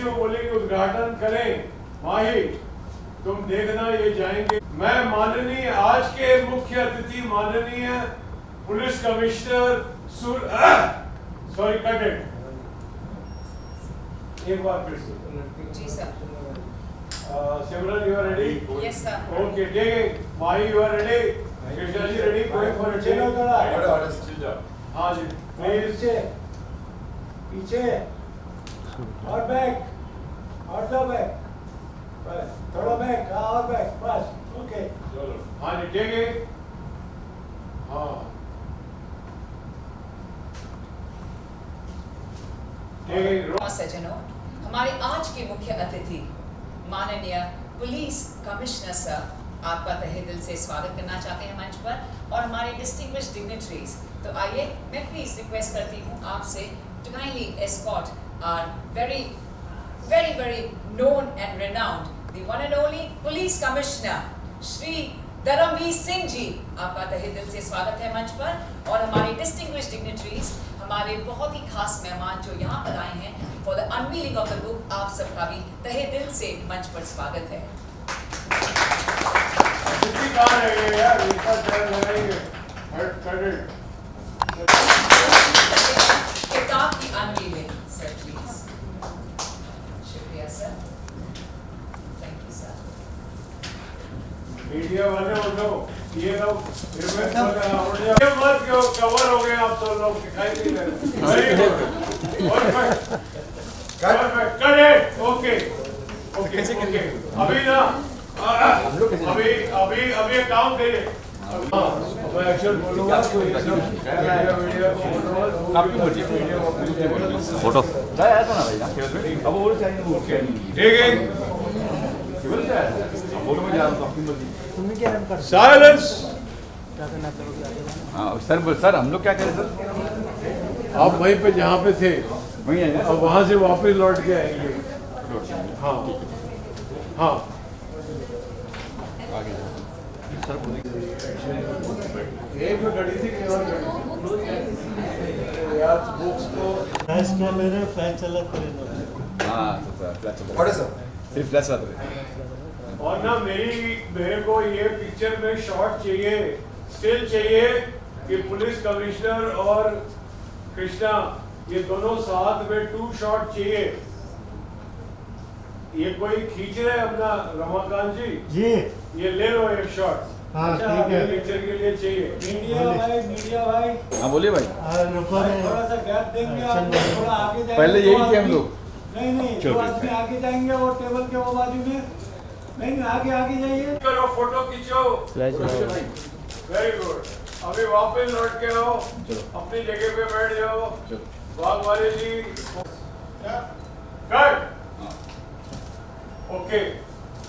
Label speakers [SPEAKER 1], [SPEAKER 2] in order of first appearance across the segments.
[SPEAKER 1] को बोलेंगे उद्घाटन करें, माही तुम देखना ये जाएंगे। मैं माननीय आज के मुख्य अतिथि माननीय police commissioner sorry cut it, एक बार फिर से।
[SPEAKER 2] जी sir.
[SPEAKER 1] Simran you are ready?
[SPEAKER 2] Yes sir.
[SPEAKER 1] Okay taking, Mahi you are ready? Krishna ji ready? Going for it. हाँ जी प्लीज।
[SPEAKER 3] पीछे और बैक और दो बैक, बस थोड़ा बैक और बैक, बस ओके।
[SPEAKER 1] चलो हाँ जी टेकिंग, हाँ
[SPEAKER 2] सज्जनों, हमारे आज के मुख्य अतिथि माननीय पुलिस कमिश्नर सर आपका तहे दिल से स्वागत करना चाहते हैं मंच पर, और हमारे डिस्टिंग्विश्ड डिग्निटरीज। तो आइए मैं प्लीज रिक्वेस्ट करती हूँ आपसे to kindly escort our very known and renowned, the one and only Police Commissioner Shri Dharamveer Singh जी, आपका तहे दिल से स्वागत है मंच पर। और हमारे डिस्टिंग्विश्ड डिग्निटरीज, हमारे बहुत ही खास मेहमान जो यहाँ पर आए हैं for the unveiling of the book, आप सबका भी तहे दिल से मंच पर स्वागत है। किताब की अनवीलिंग सर प्लीज। शुक्रिया sir, thank you sir.
[SPEAKER 1] Media वाले उठो, ये लोग मत क्यों कवर हो गए आप सब लोग, दिखाई नहीं दे रहे। ओके ओके ओके, अभी ना अभी काम करिए। मैं एक्शन बोलूंगा तो ये सब
[SPEAKER 4] फोटो
[SPEAKER 1] ठीक है। साइलेंस।
[SPEAKER 4] सर हम लोग क्या करें सर?
[SPEAKER 1] आप वहीं पे जहाँ पे थे
[SPEAKER 4] वहीं है,
[SPEAKER 1] अब वहाँ से वापस लौट के आएंगे। हाँ हाँ एक में घड़ी थी यार, बुक्स को
[SPEAKER 3] फ्लैश कैमरे फ्लैश चला करे
[SPEAKER 4] हाँ सर सिर्फ फ्लैश रहता है।
[SPEAKER 1] और ना मेरे को ये पिक्चर में शॉट चाहिए, स्टिल चाहिए कि पुलिस कमिश्नर और कृष्णा ये दोनों साथ में 2 शॉट चाहिए। ये कोई खींच रहे हैं अपना रमाकांत जी? ये ले लो एक शॉट।
[SPEAKER 3] हाँ
[SPEAKER 1] अच्छा,
[SPEAKER 3] ठीक है।
[SPEAKER 1] पिक्चर के लिए चाहिए।
[SPEAKER 3] मीडिया भाई
[SPEAKER 4] हाँ बोलिए भाई।
[SPEAKER 3] थोड़ा सा गैप देंगे आप, थोड़ा आगे जाएंगे।
[SPEAKER 4] पहले यही थे हम लोग।
[SPEAKER 3] नहीं जो आदमी आगे जाएंगे वो टेबल के वो बाजू में, नहीं आगे जाइए।
[SPEAKER 1] करो फोटो खींचो। Very good. अभी वापस लौट के आओ, अपनी जगह पे बैठ जाओ। बागवानी जी कट। ओके,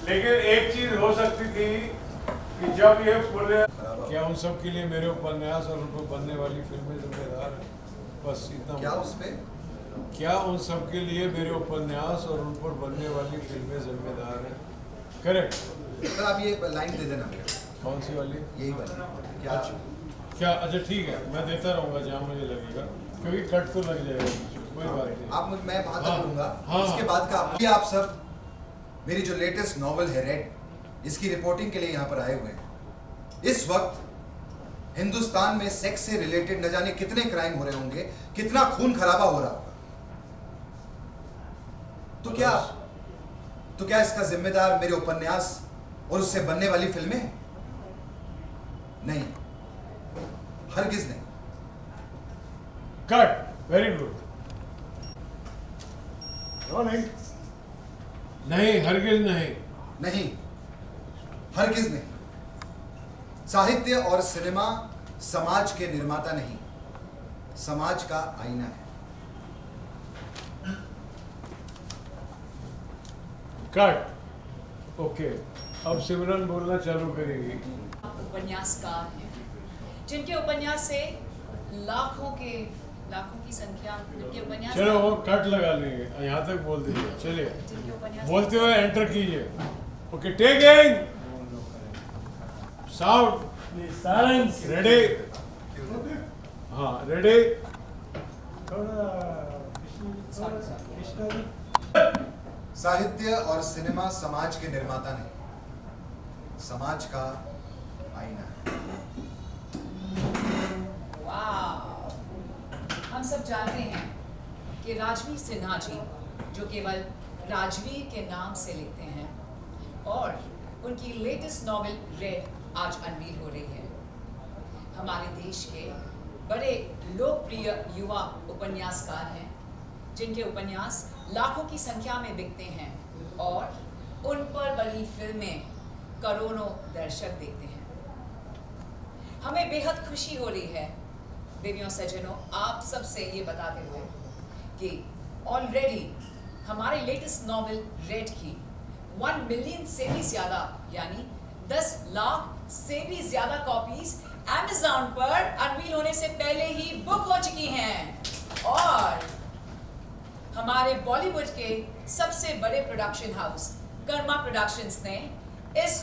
[SPEAKER 1] लेकिन एक चीज हो सकती थी कि जब ये क्या उन सब के लिए मेरे उपन्यास और उन पर बनने वाली फिल्में जिम्मेदार हैं, बस इतना।
[SPEAKER 5] क्या उसमें
[SPEAKER 1] क्या उन सब के लिए मेरे उपन्यास और उन पर बनने वाली फिल्में जिम्मेदार हैं? करेक्ट।
[SPEAKER 5] सर आप ये लाइन दे देना मुझे।
[SPEAKER 1] कौन सी वाली?
[SPEAKER 5] यही वाली क्या?
[SPEAKER 1] क्या अच्छा ठीक है, मैं देता रहूँगा जहाँ मुझे लगेगा, क्योंकि कट तो लग जाएगा, कोई बात नहीं।
[SPEAKER 5] आप मैं वहाँ तक
[SPEAKER 1] हाँ,
[SPEAKER 5] लूँगा।
[SPEAKER 1] हाँ,
[SPEAKER 5] उसके बाद का आप सब मेरी जो लेटेस्ट नॉवल है रेड, इसकी रिपोर्टिंग के लिए यहाँ पर आए हुए हैं। इस वक्त हिंदुस्तान में सेक्स से रिलेटेड न जाने कितने क्राइम हो रहे होंगे, कितना खून खराबा हो रहा होगा। तो क्या इसका जिम्मेदार मेरे उपन्यास और उससे बनने वाली फिल्में? नहीं, हरगिज नहीं।
[SPEAKER 1] कट। Very good. नहीं, हरगिज नहीं।
[SPEAKER 5] नहीं, हरगिज नहीं। साहित्य और सिनेमा समाज के निर्माता नहीं, समाज का आईना है।
[SPEAKER 1] कट। ओके, अब सिमरन बोलना चालू करेगी।
[SPEAKER 2] उपन्यासकार हैं जिनके उपन्यास से लाखों की संख्या, जिनके उपन्यास
[SPEAKER 1] चलो वो कट लगा लेंगे, यहाँ तक बोल दीजिए। चलिए
[SPEAKER 2] जिनके उपन्यास
[SPEAKER 1] बोलते हुए एंटर कीजिए। Okay taking sound silence ready. हाँ रेडी।
[SPEAKER 5] साहित्य और सिनेमा समाज के निर्माता नहीं, समाज का आईना है।
[SPEAKER 2] वाह! हम सब जानते हैं कि राजवीर सिन्हा जी, जो केवल राजवीर के नाम से लिखते हैं, और उनकी लेटेस्ट नॉवेल रेड आज अनवील हो रही है। हमारे देश के बड़े लोकप्रिय युवा उपन्यासकार हैं, जिनके उपन्यास लाखों की संख्या में बिकते हैं और उन पर बनी फिल्में करोड़ों दर्शक देखते हैं। हमें बेहद खुशी हो रही है देवियों सज्जनों, आप सबसे ये बताते हुए कि ऑलरेडी हमारे लेटेस्ट नॉवेल रेड की 1 मिलियन से भी ज्यादा, यानी 10 लाख से भी ज्यादा कॉपीज Amazon पर अनवील होने से पहले ही बुक हो चुकी हैं। और हमारे बॉलीवुड के सबसे बड़े प्रोडक्शन हाउस कर्मा प्रोडक्शंस ने इस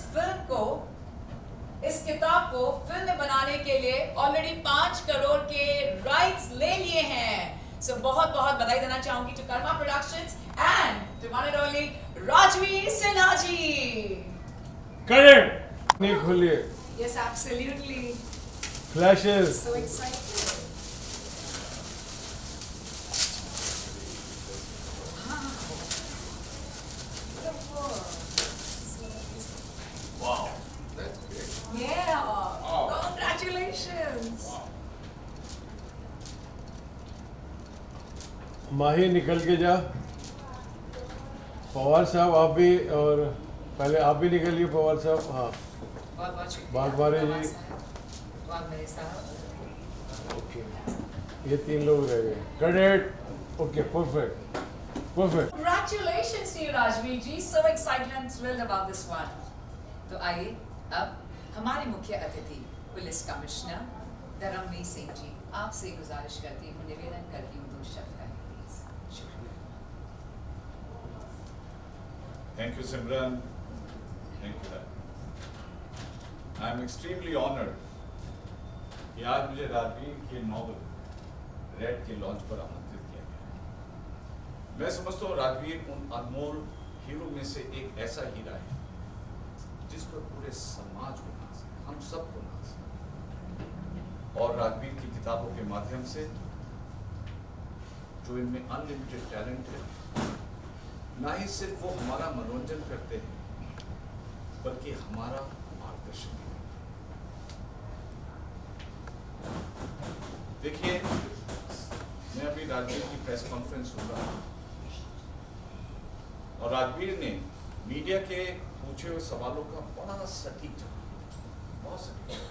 [SPEAKER 2] किताब को फिल्म बनाने के लिए ऑलरेडी 5 करोड़ के राइट्स ले लिए हैं। सो बहुत बहुत बधाई देना चाहूंगी to Karma productions and to one and only Rajveer Sinha ji.
[SPEAKER 1] Correct. नहीं खोलिए।
[SPEAKER 2] Yes, absolutely.
[SPEAKER 1] Flashes.
[SPEAKER 2] So excited.
[SPEAKER 1] Wow, that's great.
[SPEAKER 2] Yeah.
[SPEAKER 1] Wow.
[SPEAKER 2] Congratulations.
[SPEAKER 1] माही निकल के जा। पवार साहब आप भी, और पहले आप भी निकलिए पवार साहब। हाँ,
[SPEAKER 2] बहुत बहुत शुक्रिया।
[SPEAKER 1] बागबारे जी।
[SPEAKER 2] बागबारे साहब।
[SPEAKER 1] ओके, ये 3 लोग रह गए। Credit. Okay, perfect perfect.
[SPEAKER 2] Congratulations to you, Rajveer ji. So excited and thrilled about this one. तो आइए अब हमारे मुख्य अतिथि पुलिस कमिश्नर धर्मवीर सिंह जी, आपसे गुजारिश करती हूँ, निवेदन करती हूँ, 2 शब्द कहें प्लीज। शुक्रिया।
[SPEAKER 6] Thank you, Simran. Thank you. I am extremely honored कि आज मुझे राजवीर के नॉवल रेड के लॉन्च पर आमंत्रित किया गया है। मैं समझता हूँ राजवीर उन अनमोल हीरो में से एक ऐसा हीरा है जिस पर पूरे समाज को नाज है, हम सबको नाज है। और राजवीर की किताबों के माध्यम से जो इनमें अनलिमिटेड टैलेंट है, ना ही सिर्फ वो हमारा मनोरंजन करते हैं बल्कि हमारा मार्गदर्शन भी। देखिए, मैं अभी राजवीर की प्रेस कॉन्फ्रेंस सुन रहा हूँ और राजवीर ने मीडिया के पूछे हुए सवालों का बड़ा सटीक जवाब, बहुत सटीक,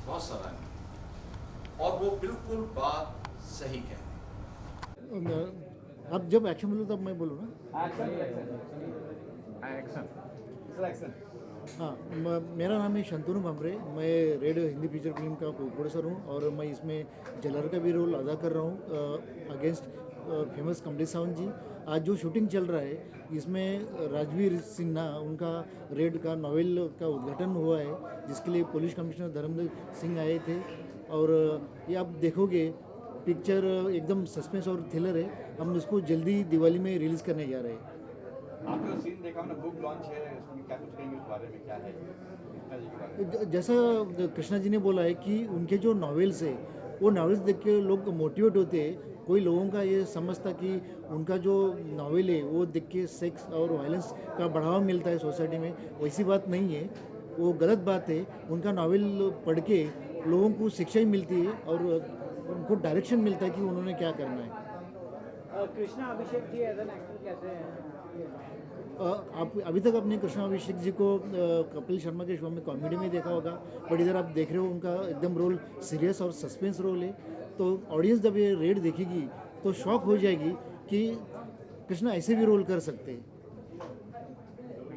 [SPEAKER 6] बहुत सराहनीय, और वो बिल्कुल बात सही कह रहे हैं।
[SPEAKER 7] अब जब एक्शन बोलो तब मैं बोलूँ ना।
[SPEAKER 4] एक्शन।
[SPEAKER 7] हाँ, मेरा नाम है शंतनु भंबरे। मैं रेड हिंदी फीचर फिल्म का प्रोड्यूसर हूँ और मैं इसमें जेलर का भी रोल अदा कर रहा हूँ अगेंस्ट फेमस कमलेश सावंत जी। आज जो शूटिंग चल रहा है इसमें राजवीर सिन्हा उनका रेड का नॉवेल का उद्घाटन हुआ है, जिसके लिए पुलिस कमिश्नर धर्मवीर सिंह आए थे। और ये आप देखोगे पिक्चर एकदम सस्पेंस और थ्रिलर है। हम इसको जल्दी दिवाली में रिलीज़ करने जा रहे हैं।
[SPEAKER 4] आपने वो सीन देखा ना, बुक लॉन्च है, उसमें क्या कुछ कहेंगे उस बारे में, क्या है कृष्णा जी के बारे में?
[SPEAKER 7] जैसा कृष्णा जी ने बोला है कि उनके जो नॉवेल्स है वो नॉवेल्स देख के लोग मोटिवेट होते हैं। कोई लोगों का ये समझता कि उनका जो नॉवेल है वो देख के सेक्स और वायलेंस का बढ़ावा मिलता है सोसाइटी में, वैसी बात नहीं है, वो गलत बात है। उनका नॉवेल पढ़ के लोगों को शिक्षा ही मिलती है और उनको डायरेक्शन मिलता है कि उन्होंने क्या करना है।
[SPEAKER 3] कृष्णा अभिषेक जी एज एन एक्टर कैसे हैं?
[SPEAKER 7] आप अभी तक अपने कृष्णा अभिषेक जी को कपिल शर्मा के शो में कॉमेडी में देखा होगा, बट इधर आप देख रहे हो उनका एकदम रोल सीरियस और सस्पेंस रोल है। तो ऑडियंस जब ये रेड देखेगी तो शॉक हो जाएगी कि कृष्णा ऐसे भी रोल कर सकते हैं।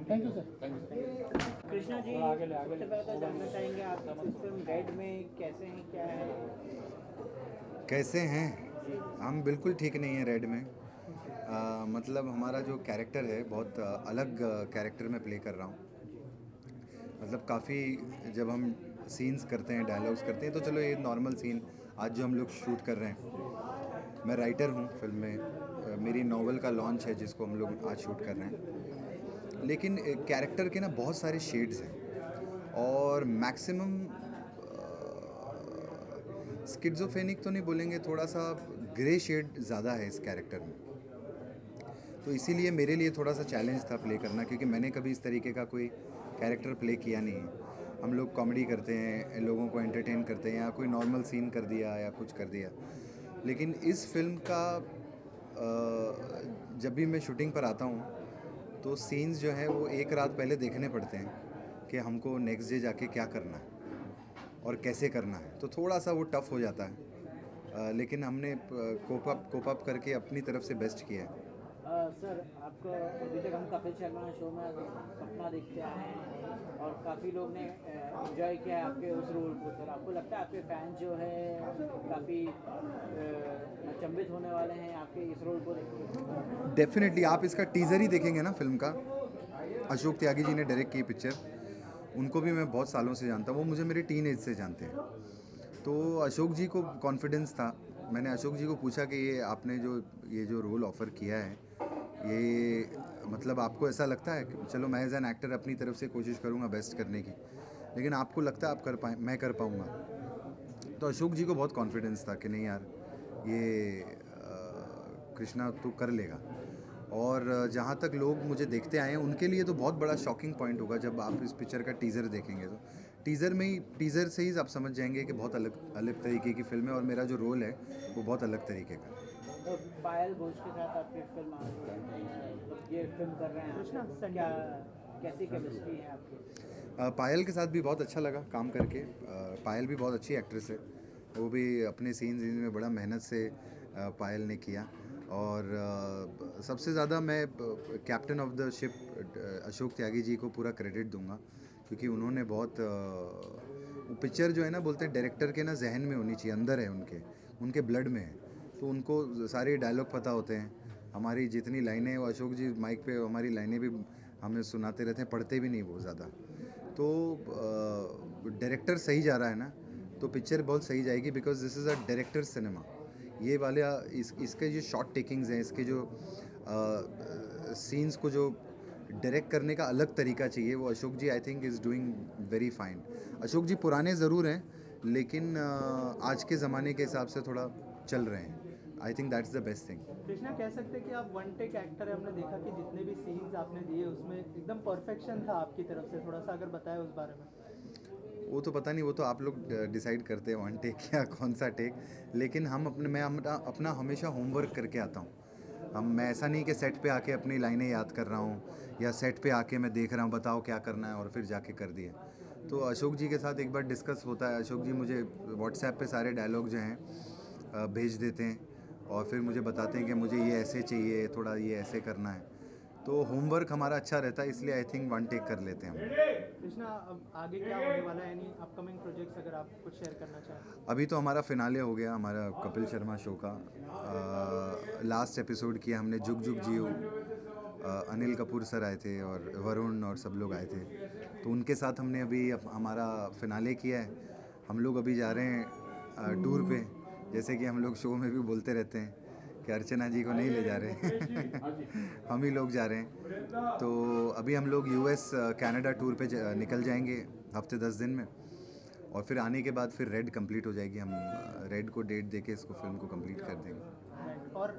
[SPEAKER 7] Thank you sir.
[SPEAKER 3] Krishna ji सबसे पहले जानना चाहेंगे आप इस फिल्म रेड में कैसे हैं, क्या है?
[SPEAKER 5] कैसे हैं? हम बिल्कुल ठीक नहीं हैं रेड में। मतलब हमारा जो कैरेक्टर है बहुत अलग कैरेक्टर में प्ले कर रहा हूँ। मतलब काफ़ी जब हम सीन्स करते हैं, डायलॉग्स करते हैं, तो चलो ये नॉर्मल सीन आज जो हम लोग शूट कर रहे हैं, मैं राइटर हूँ फिल्म में, मेरी नॉवल का लॉन्च है जिसको हम लोग आज शूट कर रहे हैं, लेकिन कैरेक्टर के ना बहुत सारे शेड्स हैं और मैक्सिमम स्किज़ोफ्रेनिक तो नहीं बोलेंगे, थोड़ा सा ग्रे शेड ज़्यादा है इस कैरेक्टर में। तो इसीलिए मेरे लिए थोड़ा सा चैलेंज था प्ले करना, क्योंकि मैंने कभी इस तरीके का कोई कैरेक्टर प्ले किया नहीं है। हम लोग कॉमेडी करते हैं, लोगों को एंटरटेन करते हैं, या कोई नॉर्मल सीन कर दिया या कुछ कर दिया। लेकिन इस फिल्म का जब भी मैं शूटिंग पर आता हूँ तो सीन्स जो है वो एक रात पहले देखने पड़ते हैं कि हमको नेक्स्ट डे जाके क्या करना है और कैसे करना है। तो थोड़ा सा वो टफ़ हो जाता है, लेकिन हमने कोप अप करके अपनी तरफ से बेस्ट किया है।
[SPEAKER 8] सर, आपको अभी तक हम कपिल शर्मा शो में सपना देखते आए हैं और काफ़ी लोग ने एंजॉय किया है आपके उस रोल को। सर, आपको लगता है आपके फैन जो है काफ़ी अचंभित होने वाले हैं आपके इस रोल को देखकर?
[SPEAKER 5] डेफिनेटली आप इसका टीज़र ही देखेंगे ना फिल्म का। अशोक त्यागी जी ने डायरेक्ट की पिक्चर, उनको भी मैं बहुत सालों से जानता हूँ, वो मुझे मेरे टीन एज से जानते हैं। तो अशोक जी को कॉन्फिडेंस था। मैंने अशोक जी को पूछा कि ये आपने ये जो रोल ऑफ़र किया है, ये मतलब आपको ऐसा लगता है कि चलो मैं एज एन एक्टर अपनी तरफ से कोशिश करूँगा बेस्ट करने की, लेकिन आपको लगता है आप मैं कर पाऊँगा? तो अशोक जी को बहुत कॉन्फिडेंस था कि नहीं यार, ये कृष्णा तो कर लेगा। और जहाँ तक लोग मुझे देखते आए हैं उनके लिए तो बहुत बड़ा शॉकिंग पॉइंट होगा जब आप इस पिक्चर का टीज़र देखेंगे। तो टीज़र से ही आप समझ जाएंगे कि बहुत अलग तरीके की फिल्म है और मेरा जो रोल है वो बहुत अलग तरीके का है।
[SPEAKER 8] तो पायल घोष के साथ आपकी फिल्म ये फिल्म कर रहे हैं, क्या कैसी केमिस्ट्री है आपकी?
[SPEAKER 5] पायल के साथ भी बहुत अच्छा लगा काम करके। पायल भी बहुत अच्छी एक्ट्रेस है, वो भी अपने सीन्स में बड़ा मेहनत से पायल ने किया। और सबसे ज़्यादा मैं captain of the ship Ashok Tyagi ji को पूरा क्रेडिट दूंगा, क्योंकि उन्होंने बहुत पिक्चर जो है ना, बोलते हैं डायरेक्टर के ना जहन में होनी चाहिए, अंदर है उनके ब्लड में है, तो उनको सारे डायलॉग पता होते हैं। हमारी जितनी लाइनें, वो अशोक जी माइक पे हमारी लाइनें भी हमें सुनाते रहते हैं, पढ़ते भी नहीं बहुत ज़्यादा। तो डायरेक्टर सही जा रहा है ना, तो पिक्चर बहुत सही जाएगी, because this is a director cinema. ये वाले इसके जो शॉट टेकिंग्स हैं, इसके जो सीन्स को जो डायरेक्ट करने का अलग तरीका चाहिए, वो Ashok ji I think is doing very fine. Ashok ji पुराने ज़रूर हैं, लेकिन आज के ज़माने के हिसाब से थोड़ा चल रहे हैं। I think that's the best thing.
[SPEAKER 9] Krishna, कह सकते हैं कि आप वन टेक एक्टर है। हमने देखा कि जितने भी सीन्स आपने दिए उसमें एकदम परफेक्शन था आपकी तरफ से, थोड़ा सा अगर बताएं उस बारे में।
[SPEAKER 5] वो तो पता नहीं, वो तो आप लोग डिसाइड करते हैं वन टेक या कौन सा टेक, लेकिन मैं अपना हमेशा होमवर्क करके आता हूँ। मैं ऐसा नहीं कि सेट पे आके अपनी लाइनें याद कर रहा हूँ या सेट पे आके मैं देख रहा हूँ बताओ क्या करना है और फिर जाके कर दिया। तो अशोक जी के साथ एक बार डिस्कस होता है, अशोक जी मुझे व्हाट्सएप पे सारे डायलॉग जो हैं भेज देते हैं और फिर मुझे बताते हैं कि मुझे ये ऐसे चाहिए, थोड़ा ये ऐसे करना है। तो होमवर्क हमारा अच्छा रहता है, इसलिए आई थिंक वन टेक कर लेते हैं हम।
[SPEAKER 9] कृष्णा, अब आगे क्या होने वाला है, एनी अपकमिंग प्रोजेक्ट्स अगर आप कुछ शेयर करना चाहें?
[SPEAKER 5] अभी तो हमारा फिनाले हो गया हमारा कपिल शर्मा शो का। लास्ट एपिसोड किया हमने जुग जुग जियो। अनिल कपूर सर आए थे और वरुण और सब लोग आए थे, तो उनके साथ हमने अभी हमारा फिनाले किया है। हम लोग अभी जा रहे हैं टूर पे, जैसे कि हम लोग शो में भी बोलते रहते हैं कि अर्चना जी को नहीं ले जा रहे हम ही लोग जा रहे हैं। तो अभी हम लोग यूएस कनाडा टूर पे निकल जाएंगे हफ्ते 10 दिन में, और फिर आने के बाद फिर रेड कंप्लीट हो जाएगी। हम रेड को डेट देके इसको फिल्म को कंप्लीट कर देंगे।
[SPEAKER 9] और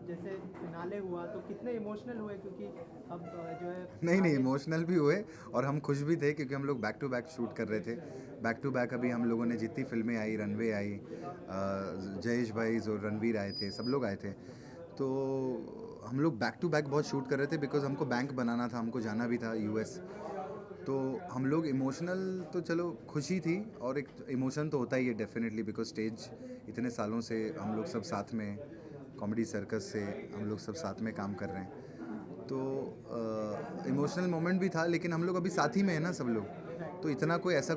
[SPEAKER 9] जैसे फिनाले हुआ तो कितने इमोशनल हुए, क्योंकि अब जो है
[SPEAKER 5] नहीं इमोशनल भी हुए और हम खुश भी थे, क्योंकि हम लोग बैक टू बैक शूट कर रहे थे। बैक टू बैक अभी हम लोगों ने जितनी फिल्में आई, रनवे आई, जयेश भाई और रणवीर आए थे, सब लोग आए थे, तो हम लोग बैक टू बैक बहुत शूट कर रहे थे, बिकॉज हमको बैंक बनाना था, हमको जाना भी था यूएस। तो हम लोग इमोशनल तो चलो खुशी थी, और एक इमोशन तो होता ही है डेफिनेटली, बिकॉज स्टेज इतने सालों से हम लोग सब साथ में, कॉमेडी सर्कस से हम लोग सब साथ में काम कर रहे हैं, तो इमोशनल मोमेंट भी था। लेकिन हम लोग अभी साथ ही में है ना सब लोग, तो इतना कोई ऐसा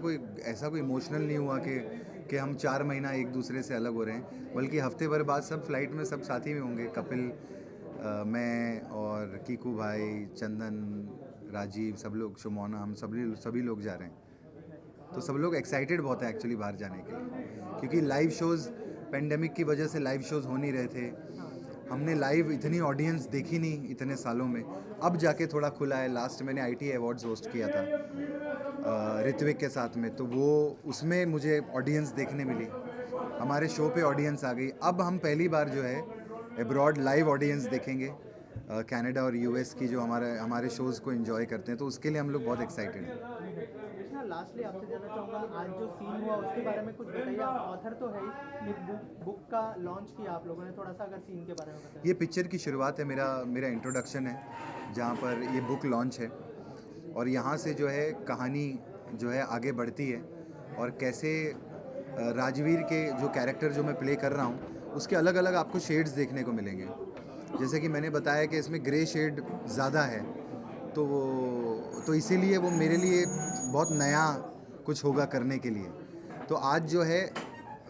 [SPEAKER 5] कोई इमोशनल नहीं हुआ कि हम 4 महीना एक दूसरे से अलग हो रहे हैं, बल्कि हफ्ते भर बाद सब फ्लाइट में सब साथ ही में होंगे। कपिल, मैं और कीकू भाई, चंदन, राजीव, सब लोग, शुमोना, हम सभी लोग जा रहे हैं। तो सब लोग एक्साइटेड बहुत है एक्चुअली बाहर जाने के लिए, क्योंकि लाइव शोज़ पेंडेमिक की वजह से लाइव शोज़ हो नहीं रहे थे। हमने लाइव इतनी ऑडियंस देखी नहीं इतने सालों में, अब जाके थोड़ा खुला है। लास्ट मैंने ITA अवार्ड्स होस्ट किया था ऋत्विक के साथ में, तो वो उसमें मुझे ऑडियंस देखने मिली, हमारे शो पे ऑडियंस आ गई। अब हम पहली बार जो है एब्रॉड लाइव ऑडियंस देखेंगे, कनाडा और US की जो हमारे शोज़ को एंजॉय करते हैं, तो उसके लिए हम लोग बहुत एक्साइटेड हैं।
[SPEAKER 9] कृष्णा, लास्टली आपसे जानना चाहूँगा, आज जो सीन हुआ उसके बारे में कुछ बताइए। आप ऑथर तो है ही, एक बुक का लॉन्च किया आप लोगों ने, थोड़ा सा अगर सीन के बारे में बताइए।
[SPEAKER 5] ये पिक्चर की शुरुआत है, मेरा इंट्रोडक्शन है जहाँ पर ये बुक लॉन्च है, और यहाँ से जो है कहानी जो है आगे बढ़ती है, और कैसे राजवीर के जो कैरेक्टर जो मैं प्ले कर रहा हूँ उसके अलग अलग आपको शेड्स देखने को मिलेंगे। जैसे कि मैंने बताया कि इसमें ग्रे शेड ज़्यादा है, तो इसीलिए वो मेरे लिए बहुत नया कुछ होगा करने के लिए। तो आज जो है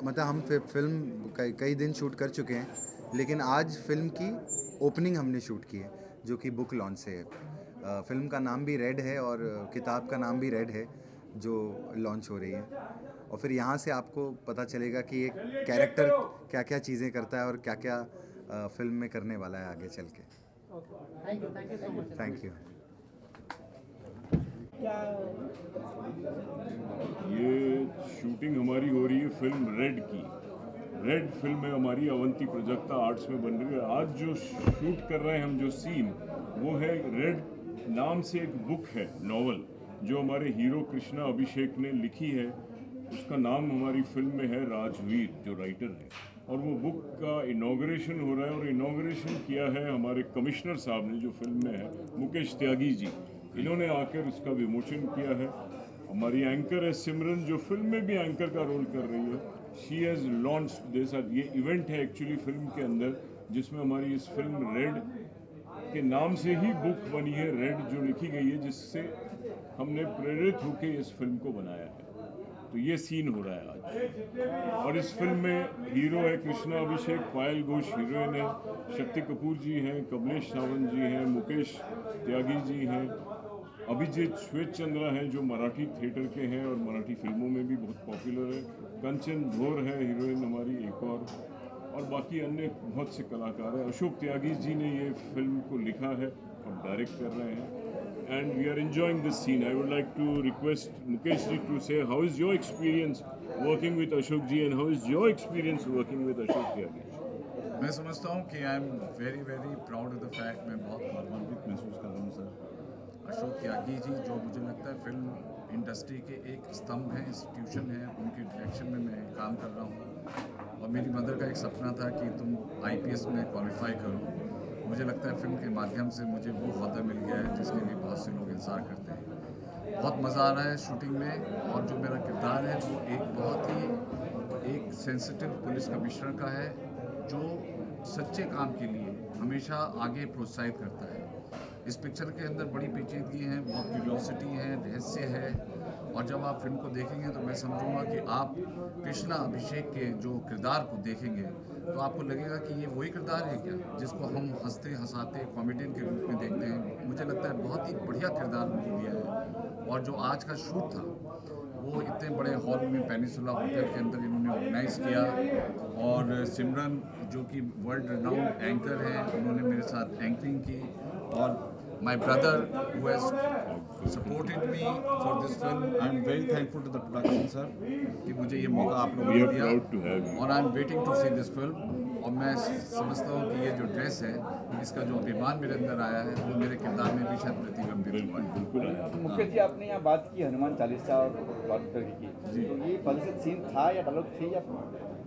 [SPEAKER 5] मतलब हम फिल्म कई दिन शूट कर चुके हैं, लेकिन आज फिल्म की ओपनिंग हमने शूट की है जो कि बुक लॉन्च से है। फिल्म का नाम भी रेड है और किताब का नाम भी रेड है जो लॉन्च हो रही है, और फिर यहाँ से आपको पता चलेगा कि एक कैरेक्टर क्या क्या चीज़ें करता है और क्या क्या फिल्म में करने वाला है आगे चल के।
[SPEAKER 9] Thank you so much.
[SPEAKER 5] Thank you.
[SPEAKER 10] ये शूटिंग हमारी हो रही है फिल्म रेड की। रेड फिल्म है हमारी, अवंती प्रोजेक्टा आर्ट्स में बन रही है। आज जो शूट कर रहे हैं हम, जो सीन वो है रेड नाम से एक बुक है, नॉवल, जो हमारे हीरो कृष्णा अभिषेक ने लिखी है। उसका नाम हमारी फिल्म में है राजवीर, जो राइटर है, और वो बुक का इनॉग्रेशन हो रहा है, और इनॉग्रेशन किया है हमारे कमिश्नर साहब ने जो फिल्म में है, मुकेश त्यागी जी। इन्होंने आकर उसका विमोचन किया है। हमारी एंकर है सिमरन, जो फिल्म में भी एंकर का रोल कर रही है। शी हैज़ लॉन्च दिस, ये इवेंट है एक्चुअली फिल्म के अंदर, जिसमें हमारी इस फिल्म रेड के नाम से ही बुक बनी है, रेड जो लिखी गई है, जिससे हमने प्रेरित होकर इस फिल्म को बनाया है। तो ये सीन हो रहा है आज, और इस फिल्म में हीरो है कृष्णा अभिषेक, पायल घोष हीरोइन है, शक्ति कपूर जी हैं, कमलेश सावंत जी हैं, मुकेश त्यागी जी हैं, अभिजीत श्वेत चंद्रा हैं जो मराठी थिएटर के हैं और मराठी फिल्मों में भी बहुत पॉपुलर है, कंचन धोर है हीरोइन हमारी एक और बाकी अन्य बहुत से कलाकार हैं। अशोक त्यागी जी ने ये फिल्म को लिखा है और डायरेक्ट कर रहे हैं, and we are enjoying this scene. I would like to request Mukesh ji to say how is your experience working with Ashok ji and how is your experience working with Ashok Tyagi?
[SPEAKER 6] मैं समझता हूँ कि आई am very proud of the fact, मैं बहुत गौरवान्वित महसूस कर रहा हूँ सर। अशोक त्यागी जी जो मुझे लगता है फिल्म इंडस्ट्री के एक स्तंभ हैं, इंस्टीट्यूशन है, उनके डायरेक्शन में मैं काम कर रहा हूँ। और मेरी मदर का एक सपना था कि तुम IPS में क्वालिफाई करो। मुझे लगता है फिल्म के माध्यम से मुझे वो ओहदा मिल गया है जिसके लिए बहुत से लोग इंतज़ार करते हैं। बहुत मज़ा आ रहा है शूटिंग में, और जो मेरा किरदार है वो एक बहुत ही एक सेंसिटिव पुलिस कमिश्नर का है, जो सच्चे काम के लिए हमेशा आगे प्रोत्साहित करता है। इस पिक्चर के अंदर बड़ी पेचीदगी है, बहुत क्यूरियोसिटी है, रहस्य है, और जब आप फिल्म को देखेंगे तो मैं समझूंगा कि आप कृष्णा अभिषेक के जो किरदार को देखेंगे तो आपको लगेगा कि ये वही किरदार है क्या जिसको हम हंसते हंसाते कॉमेडियन के रूप में देखते हैं। मुझे लगता है बहुत ही बढ़िया किरदार उनको दिया है, और जो आज का शूट था वो इतने बड़े हॉल में पेनिसुला होटल के अंदर इन्होंने ऑर्गेनाइज़ किया, और सिमरन जो कि वर्ल्ड रिनाउंड एंकर हैं, उन्होंने मेरे साथ एंकरिंग की, और my brother who has supported me for this film. I'm very thankful to the production sir कि मुझे ये मौका आप लोगों ने दिया, और I'm waiting to see this film। और मैं समझता हूँ कि ये जो ड्रेस है, इसका जो अभिमान मेरे अंदर आया है वो मेरे किरदार में भी शायद प्रतिबिंबित हुआ है।
[SPEAKER 10] बिल्कुल आया।
[SPEAKER 4] तो मुकेश जी, आपने यहाँ बात की हनुमान चालीसा और बात की, तो ये पॉलिसी सीन था या डायलॉग थी या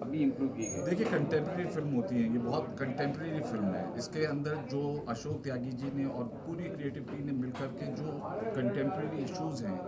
[SPEAKER 4] अभी इम्प्रूव की गई?
[SPEAKER 6] देखिए, कंटेम्प्रेरी फिल्म होती है, ये बहुत कंटेम्प्रेरी फिल्म है। इसके अंदर जो अशोक त्यागी जी ने और पूरी क्रिएटिव टीम ने मिलकर के जो कंटेम्प्रेरी इश्यूज़ हैं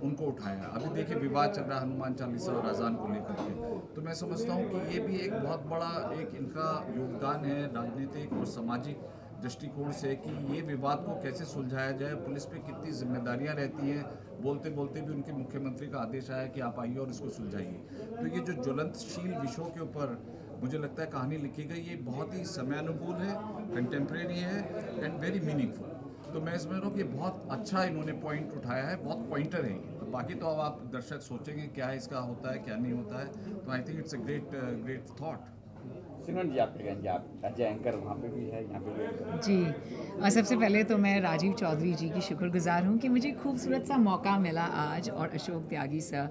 [SPEAKER 6] उनको उठाया। अभी देखिए विवाद चल रहा है हनुमान चालीसा और अजान को लेकर के, तो मैं समझता हूँ कि ये भी एक बहुत बड़ा एक इनका योगदान है राजनीतिक और सामाजिक दृष्टिकोण से कि ये विवाद को कैसे सुलझाया जाए, पुलिस पे कितनी जिम्मेदारियां रहती हैं। बोलते बोलते भी उनके मुख्यमंत्री का आदेश आया कि आप आइए और इसको सुलझाइए। तो ये जो ज्वलंतशील विषयों के ऊपर मुझे लगता है कहानी लिखी गई, ये बहुत ही समयानुकूल है, कंटेम्प्रेरी है एंड वेरी मीनिंगफुल। तो मैं समझ रहा हूँ कि बहुत अच्छा इन्होंने पॉइंट उठाया है, बहुत पॉइंटर है। तो बाकी तो अब आप दर्शक सोचेंगे क्या इसका होता है क्या नहीं होता है। तो I think it's a great thought.
[SPEAKER 4] Simran ji, आप क्या कहेंगे? आप एज एंकर वहाँ पे भी है, यहाँ पे भी है।
[SPEAKER 2] जी, और सबसे पहले तो मैं राजीव चौधरी जी की शुक्रगुजार हूँ कि मुझे खूबसूरत सा मौका मिला आज, और अशोक त्यागी सर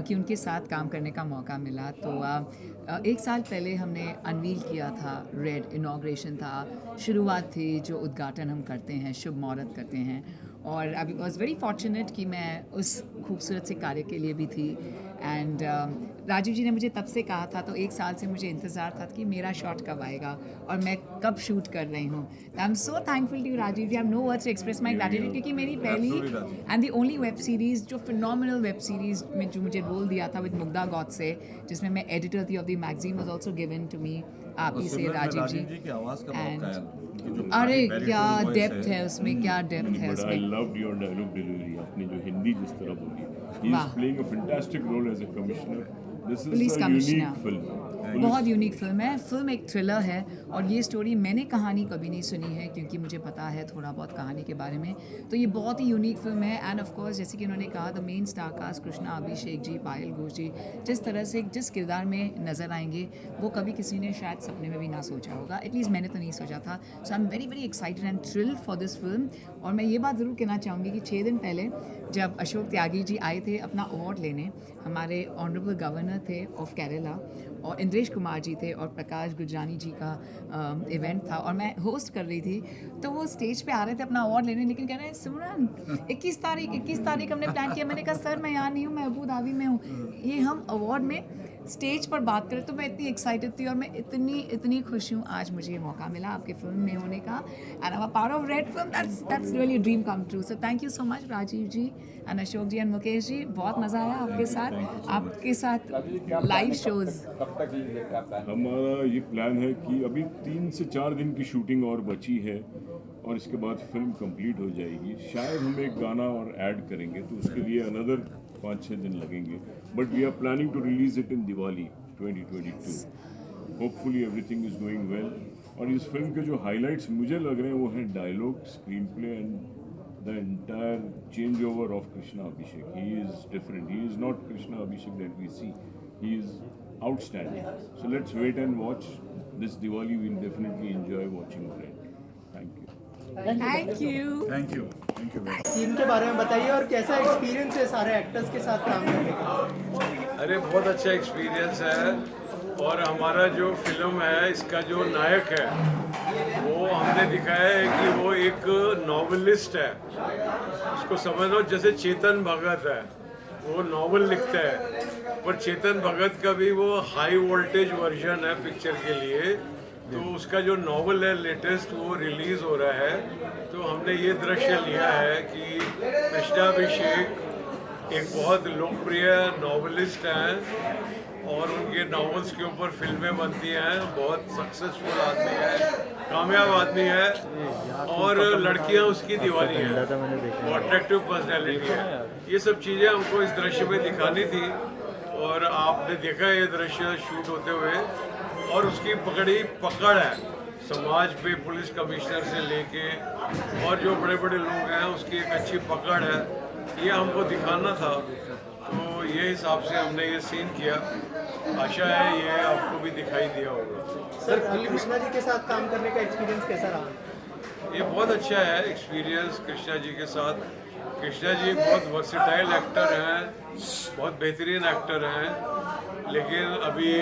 [SPEAKER 2] कि उनके साथ काम करने का मौका मिला। तो 1 साल पहले हमने अनवील किया था रेड, इनॉग्रेशन था, शुरुआत थी, जो उद्घाटन हम करते हैं, शुभ मुहूर्त करते हैं, और आई वॉज वेरी फॉर्चुनेट कि मैं उस खूबसूरत से कार्य के लिए भी थी। एंड राजीव जी ने मुझे तब से कहा था, तो 1 साल से मुझे इंतज़ार था कि मेरा शॉट कब आएगा और मैं कब शूट कर रही हूँ। I am so thankful to Rajiv ji, I have no words to express my gratitude, क्योंकि मेरी पहली and the only web series, जो फिनोमिनल वेब सीरीज़ में जो मुझे रोल दिया था विद मुग्धा गॉडसे, जिसमें मैं एडिटर थी of the magazine, was also given to me आप ही से राजीव जी। एंड अरे क्या डेप्थ है उसमें, क्या डेप्थ है उसमें।
[SPEAKER 10] I loved your dialogue delivery, आपने जो हिंदी जिस तरह बोली, he is playing a fantastic role as a commissioner. This is a unique film,
[SPEAKER 2] बहुत यूनिक फिल्म है। फिल्म एक थ्रिलर है, और ये स्टोरी मैंने कहानी कभी नहीं सुनी है, क्योंकि मुझे पता है थोड़ा बहुत कहानी के बारे में, तो ये बहुत ही यूनिक फिल्म है। एंड ऑफ कोर्स, जैसे कि उन्होंने कहा, the main star cast Krishna Abhishek ji, Payal Ghosh ji, जिस तरह से जिस किरदार में नज़र आएंगे, वो कभी किसी ने शायद सपने में भी ना सोचा होगा, एटलीस्ट मैंने तो नहीं सोचा था। So I am very very excited and thrilled for this film. और मैं ये बात ज़रूर कहना चाहूँगी कि 6 दिन पहले जब अशोक त्यागी जी आए थे अपना अवार्ड लेने, हमारे ऑनरेबल गवर्नर थे ऑफ केरला, और इंद्रेश कुमार जी थे, और प्रकाश गुजरानी जी का इवेंट था, और मैं होस्ट कर रही थी। तो वो स्टेज पे आ रहे थे अपना अवार्ड लेने, लेकिन कह रहे हैं सिमरन 21 तारीख हमने प्लान किया। मैंने कहा सर मैं यहाँ नहीं हूँ, मैं अबू धाबी में हूँ। ये हम अवार्ड में स्टेज पर बात करें, तो मैं इतनी एक्साइटेड थी, और मैं इतनी खुश हूँ आज मुझे ये मौका मिला आपके फिल्म में होने का, and I am a part of red film. That's really dream come true. So thank you so much Rajiv ji and Ashok ji and Mukesh ji, बहुत मज़ा आया आपके साथ लाइव शोज़।
[SPEAKER 4] कब तक ये प्लान?
[SPEAKER 10] हमारा ये प्लान है कि अभी 3 से 4 दिन की शूटिंग और बची है, और इसके बाद फिल्म कंप्लीट हो जाएगी। शायद हम एक गाना और ऐड करेंगे, तो उसके लिए अनदर 5-6 दिन लगेंगे, but we are planning to release it in Diwali 2022। Hopefully everything is going well. और इस फिल्म के जो हाइलाइट्स मुझे लग रहे हैं वो हैं dialogue, screenplay and the entire change over of Krishna Abhishek. He is different, he is not Krishna Abhishek that we see, he is outstanding. So let's wait and watch. This Diwali we'll definitely enjoy watching Red. Thank you.
[SPEAKER 2] Thank you.
[SPEAKER 6] Thank you, thank you.
[SPEAKER 9] Scene के बारे में बताइए, और कैसा experience है सारे actors के साथ काम करने का?
[SPEAKER 1] अरे बहुत अच्छा एक्सपीरियंस है, और हमारा जो फिल्म है इसका जो नायक है वो हमने दिखाया है कि वो एक नॉवेलिस्ट है। उसको समझ लो जैसे चेतन भगत है, वो नॉवल लिखता है, पर चेतन भगत का भी वो हाई वोल्टेज वर्जन है पिक्चर के लिए। तो उसका जो नॉवल है लेटेस्ट वो रिलीज़ हो रहा है। तो हमने ये दृश्य लिया है कि कृष्णाभिषेक एक बहुत लोकप्रिय नॉवलिस्ट हैं, और उनके नॉवेल्स के ऊपर फिल्में बनती हैं। बहुत सक्सेसफुल आदमी है, कामयाब आदमी है, और लड़कियां उसकी दीवानी हैं, वो अट्रैक्टिव पर्सनैलिटी है। ये सब चीज़ें हमको इस दृश्य में दिखानी थी, और आपने देखा ये दृश्य शूट होते हुए, और उसकी पकड़ है समाज पे, पुलिस कमिश्नर से लेके और जो बड़े बड़े लोग हैं, उसकी एक अच्छी पकड़ है, ये हमको दिखाना था। तो ये हिसाब से हमने ये सीन किया। आशा है ये आपको भी दिखाई दिया होगा।
[SPEAKER 9] सर, कृष्णा जी के साथ काम करने का एक्सपीरियंस कैसा रहा?
[SPEAKER 1] ये बहुत अच्छा है एक्सपीरियंस कृष्णा जी के साथ। कृष्णा जी बहुत वर्सेटाइल एक्टर हैं, बहुत बेहतरीन एक्टर हैं, लेकिन अभी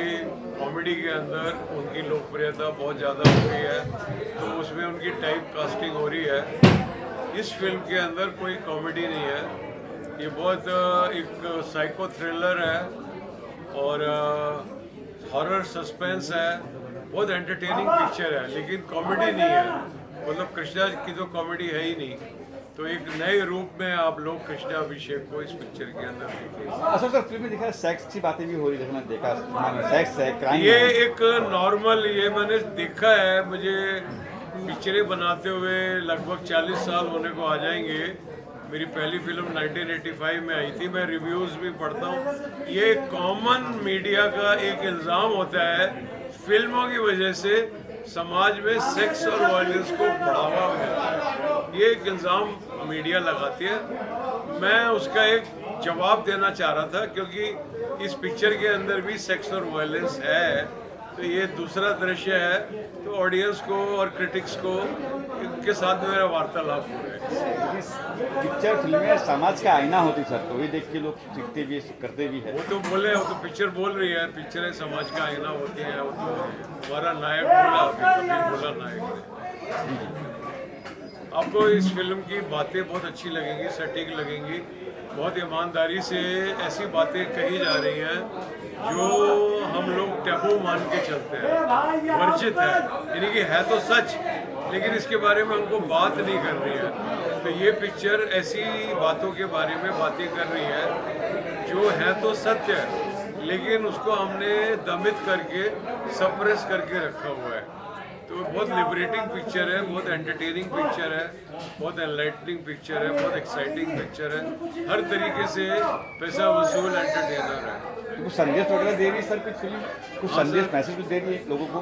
[SPEAKER 1] कॉमेडी के अंदर उनकी लोकप्रियता बहुत ज़्यादा हो रही है, तो उसमें उनकी टाइप कास्टिंग हो रही है। इस फिल्म के अंदर कोई कॉमेडी नहीं है, ये बहुत एक साइको थ्रिलर है, और हॉरर सस्पेंस है। बहुत एंटरटेनिंग पिक्चर है, लेकिन कॉमेडी नहीं है। मतलब कृष्णा की तो कॉमेडी है ही नहीं। तो एक नए रूप में आप लोग कृष्णा अभिषेक को इस पिक्चर के अंदर देखेंगे।
[SPEAKER 4] अच्छा सर, फिल्म में दिखा सेक्स की बातें भी हो रही है, देखा सेक्स है, क्राइम
[SPEAKER 1] ये
[SPEAKER 4] है।
[SPEAKER 1] एक नॉर्मल, ये मैंने देखा है, मुझे पिक्चरें बनाते हुए लगभग 40 साल होने को आ जाएंगे। मेरी पहली फिल्म 1985 में आई थी, मैं रिव्यूज़ भी पढ़ता हूँ। ये कॉमन मीडिया का एक इल्ज़ाम होता है, फिल्मों की वजह से समाज में सेक्स और वायलेंस को बढ़ावा मिलता है, ये एक इल्ज़ाम मीडिया लगाती है। मैं उसका एक जवाब देना चाह रहा था, क्योंकि इस पिक्चर के अंदर भी सेक्स और वायलेंस है। तो ये दूसरा दृश्य है, तो ऑडियंस को और क्रिटिक्स को के साथ मेरा वार्तालाप हो रहा है।
[SPEAKER 4] पिक्चर फिल्में समाज का आईना होती सर, तो वही देख के लोग सीखते भी करते भी है।
[SPEAKER 1] वो तो बोले, वो तो पिक्चर बोल रही है, पिक्चरें समाज का आईना होती है। वो तो हमारा नायक बोला, कबीर बोला नायक ने। आपको इस फिल्म की बातें बहुत अच्छी लगेंगी, सटीक लगेंगी। बहुत ईमानदारी से ऐसी बातें कही जा रही हैं जो हम लोग टैबू मान के चलते हैं, वर्जित है, यानी कि है तो सच, लेकिन इसके बारे में हमको बात नहीं करनी है। तो ये पिक्चर ऐसी बातों के बारे में बातें कर रही है जो है तो सत्य है, लेकिन उसको हमने दमित करके, सप्रेस करके रखा हुआ है। तो बहुत लिबरेटिंग पिक्चर है, बहुत एंटरटेनिंग पिक्चर है, बहुत एनलाइटनिंग पिक्चर है, बहुत एक्साइटिंग पिक्चर है। हर तरीके से पैसा वसूल एंटरटेनर है।
[SPEAKER 4] कुछ संदेश वगैरह दे रही है सर कुछ फिल्म? कुछ संदेश मैसेज कुछ दे रही है लोगों को?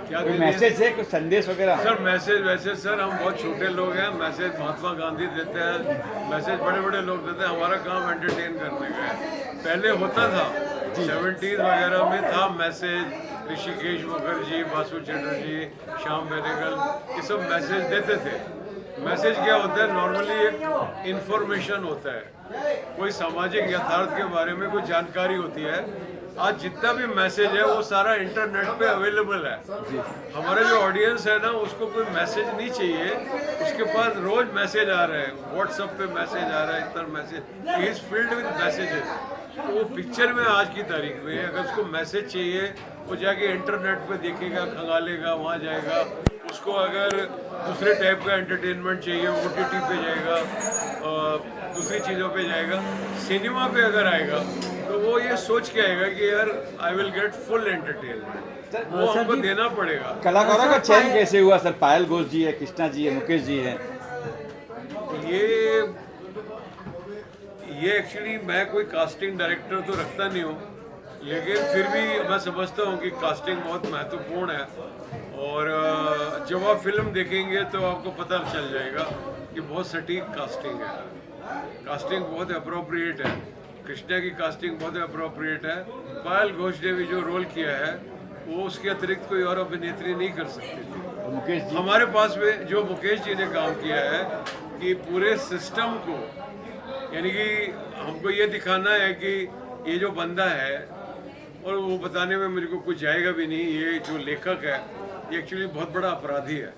[SPEAKER 1] क्या
[SPEAKER 4] कोई मैसेज है, कुछ संदेश वगैरह?
[SPEAKER 1] सर मैसेज वैसे सर हम बहुत छोटे लोग हैं, मैसेज महात्मा गांधी देते हैं, मैसेज बड़े बड़े लोग देते हैं। हमारा काम एंटरटेन करने का है। पहले होता था 70s वगैरह में था मैसेज, ऋषिकेश मुखर्जी, बासु चटर्जी, श्याम बेनेगल, ये सब मैसेज देते थे। मैसेज क्या होता है? नॉर्मली एक इंफॉर्मेशन होता है, कोई सामाजिक यथार्थ के बारे में कोई जानकारी होती है। आज जितना भी मैसेज है वो सारा इंटरनेट पे अवेलेबल है। हमारा जो ऑडियंस है ना, उसको कोई मैसेज नहीं चाहिए, उसके पास रोज मैसेज आ रहे हैं, व्हाट्सएप पे मैसेज आ रहा है, इतना message, he is filled with messages. तो वो पिक्चर में आज की तारीख में अगर उसको मैसेज चाहिए, वो जाके इंटरनेट पे देखेगा, खंगालेगा, वहाँ जाएगा। उसको अगर दूसरे टाइप का एंटरटेनमेंट चाहिए, OTT पे जाएगा, दूसरी चीज़ों पे जाएगा। सिनेमा पे अगर आएगा तो वो ये सोच के आएगा कि यार I will get full entertainment, वो हमको देना पड़ेगा।
[SPEAKER 4] कलाकारों का चयन कैसे हुआ सर? पायल घोष जी है, कृष्णा जी है, मुकेश जी है।
[SPEAKER 1] ये एक्चुअली मैं कोई कास्टिंग डायरेक्टर तो रखता नहीं हूँ, लेकिन फिर भी मैं समझता हूँ कि कास्टिंग बहुत महत्वपूर्ण है। और जब आप फिल्म देखेंगे तो आपको पता चल जाएगा कि बहुत सटीक कास्टिंग है, कास्टिंग बहुत अप्रोप्रिएट है। कृष्णा की कास्टिंग बहुत अप्रोप्रिएट है। पायल घोष ने भी जो रोल किया है वो उसके अतिरिक्त कोई और अभिनेत्री नहीं कर सकती थी।
[SPEAKER 4] मुकेश जी,
[SPEAKER 1] हमारे पास में जो मुकेश जी ने काम किया है कि पूरे सिस्टम को, यानी कि हमको ये दिखाना है कि ये जो बंदा है, और वो बताने में मेरे को कुछ जाएगा भी नहीं, ये जो लेखक है ये एक्चुअली बहुत बड़ा अपराधी है।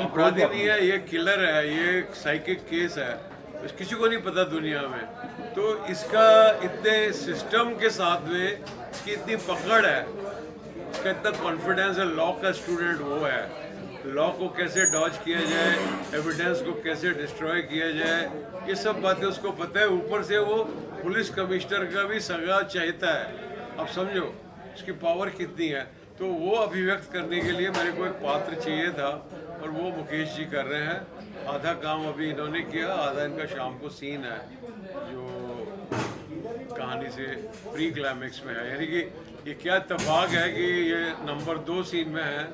[SPEAKER 1] अपराधी नहीं है, ये किलर है, ये साइकिक केस है, किसी को नहीं पता दुनिया में। तो इसका इतने सिस्टम के साथ में इसकी इतनी पकड़ है, इसका इतना कॉन्फिडेंस है। लॉ का स्टूडेंट वो है, लॉ को कैसे डॉज किया जाए, एविडेंस को कैसे डिस्ट्रॉय किया जाए, ये सब बातें उसको पता है। ऊपर से वो पुलिस कमिश्नर का भी सगा चाहता है। अब समझो उसकी पावर कितनी है। तो वो अभिव्यक्त करने के लिए मेरे को एक पात्र चाहिए था, और वो मुकेश जी कर रहे हैं। आधा काम अभी इन्होंने किया, आधा इनका शाम को सीन है जो कहानी से प्री क्लाइमेक्स में है। यानी कि ये क्या इत्तेफाक है कि ये नंबर 2 सीन में है,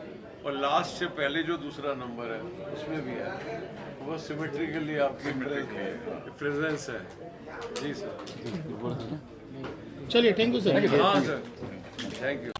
[SPEAKER 1] और लास्ट से पहले जो दूसरा नंबर है उसमें भी है। वो सिमेट्रिकली आपकी प्रेजेंस है। जी सर।
[SPEAKER 9] चलिए, थैंक यू सर।
[SPEAKER 1] हाँ सर, थैंक यू।